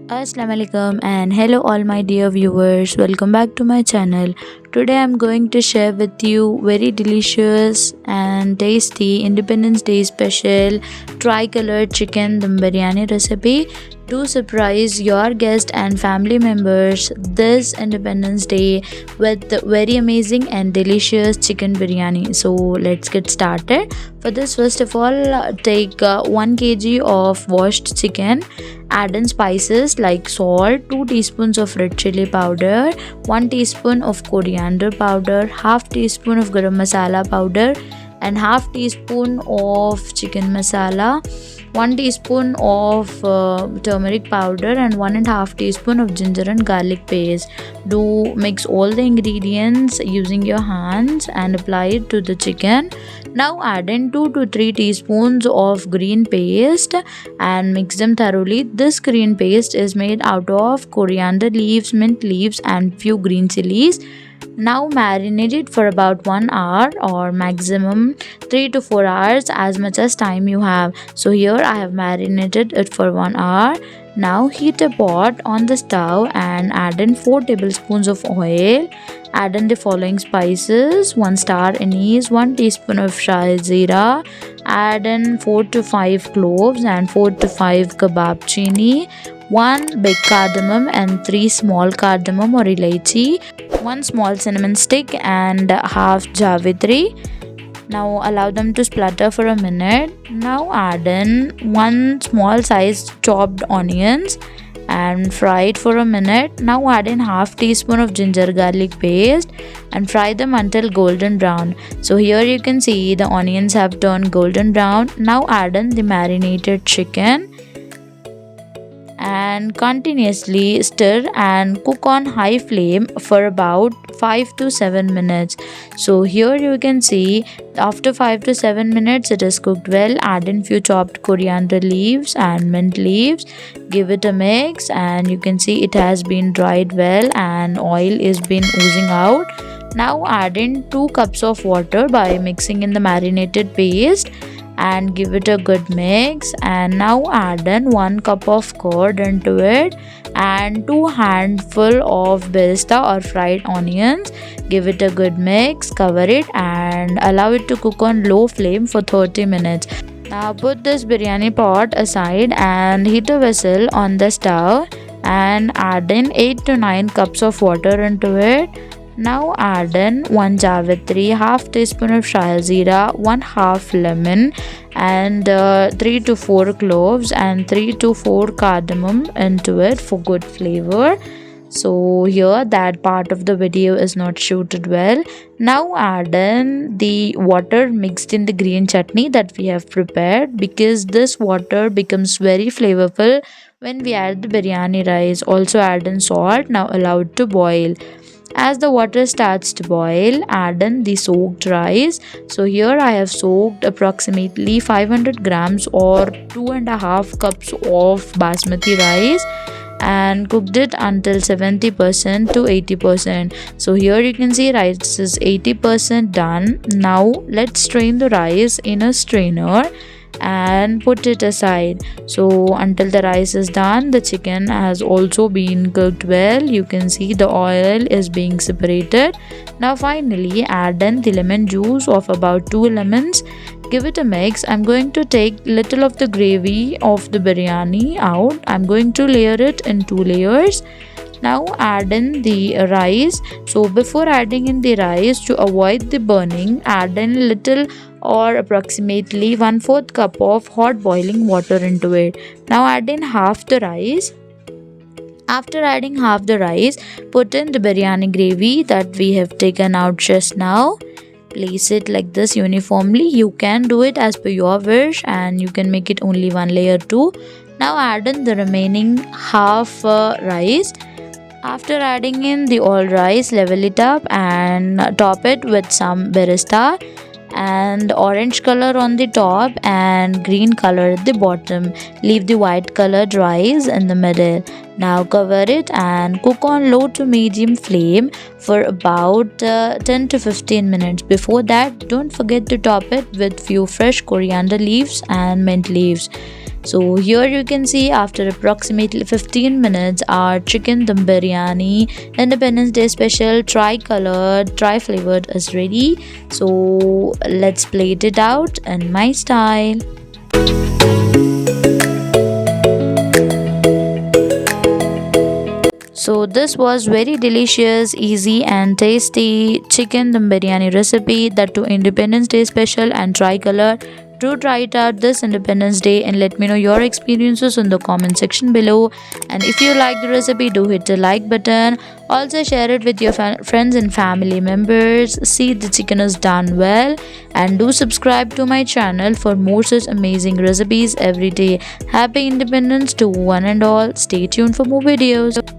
Assalamualaikum and hello all my dear viewers, welcome back to my channel. Today I'm going to share with you very delicious and tasty Independence Day special tricolored chicken dum biryani recipe to surprise your guests and family members this Independence Day with very amazing and delicious chicken biryani. So let's get started. For this, first of all, take 1 kg of washed chicken. Add in spices like salt, 2 teaspoons of red chili powder, 1 teaspoon of coriander powder, half teaspoon of garam masala powder and half teaspoon of chicken masala, 1 teaspoon of turmeric powder and 1.5 teaspoon of ginger and garlic paste. Do mix all the ingredients using your hands and apply it to the chicken. Now add in 2 to 3 teaspoons of green paste and mix them thoroughly. This green paste is made out of coriander leaves, mint leaves and few green chilies. Now marinate it for about 1 hour or maximum 3 to 4 hours, as much as time you have. So here I have marinated it for 1 hour. Now heat a pot on the stove and add in 4 tablespoons of oil. Add in the following spices: 1 star anise, 1 teaspoon of shahi jeera. Add in 4 to 5 cloves and 4 to 5 kebab chini, 1 big cardamom and 3 small cardamom or elaichi, 1 small cinnamon stick and half javitri. Now allow them to splutter for a minute. Now add in 1 small sized chopped onions and fry it for a minute. Now add in half teaspoon of ginger garlic paste and fry them until golden brown. So here you can see the onions have turned golden brown. Now add in the marinated chicken and continuously stir and cook on high flame for about 5 to 7 minutes. So here you can see after 5 to 7 minutes it is cooked well. Add in few chopped coriander leaves and mint leaves. Give it a mix and you can see it has been dried well and oil is been oozing out. Now add in 2 cups of water by mixing in the marinated paste and give it a good mix. And now add in 1 cup of curd into it and 2 handful of birista or fried onions. Give it a good mix, cover it and allow it to cook on low flame for 30 minutes. Now put this biryani pot aside and heat a vessel on the stove and add in 8 to 9 cups of water into it. Now add in 1 javitri, half teaspoon of shahi jeera, 1 half lemon and 3 to 4 cloves and 3 to 4 cardamom into it for good flavor. So here that part of the video is not shooted well. Now add in the water mixed in the green chutney that we have prepared, because this water becomes very flavorful when we add the biryani rice. Also add in salt. Now allow it to boil. As the water starts to boil, add in the soaked rice. So here I have soaked approximately 500 grams or 2.5 cups of basmati rice and cooked it until 70% to 80%. So here you can see rice is 80% done. Now let's strain the rice in a strainer and put it aside. So until the rice is done, the chicken has also been cooked well. You can see the oil is being separated. Now finally add in the lemon juice of about 2 lemons. Give it a mix. I'm going to take little of the gravy of the biryani out. I'm going to layer it in 2 layers. Now add in the rice. So before adding in the rice, to avoid the burning, add in little or approximately 1/4 cup of hot boiling water into it. Now add in half the rice. After adding half the rice, put in the biryani gravy that we have taken out just now. Place it like this uniformly. You can do it as per your wish and you can make it only 1 layer too. Now add in the remaining half rice. After adding in the all rice, level it up and top it with some birista and orange color on the top and green color at the bottom. Leave the white colored rice in the middle. Now cover it and cook on low to medium flame for about 10 to 15 minutes. Before that, don't forget to top it with few fresh coriander leaves and mint leaves. So here you can see after approximately 15 minutes our chicken dum biryani Independence Day special tricolored tri-flavored is ready. So let's plate it out in my style. So this was very delicious, easy and tasty chicken dum biryani recipe, that too Independence Day special and tricolor. Do try it out this Independence Day and let me know your experiences in the comment section below. And if you like the recipe, do hit the like button. Also share it with your friends and family members. See, the chicken is done well. And do subscribe to my channel for more such amazing recipes every day. Happy Independence to one and all. Stay tuned for more videos.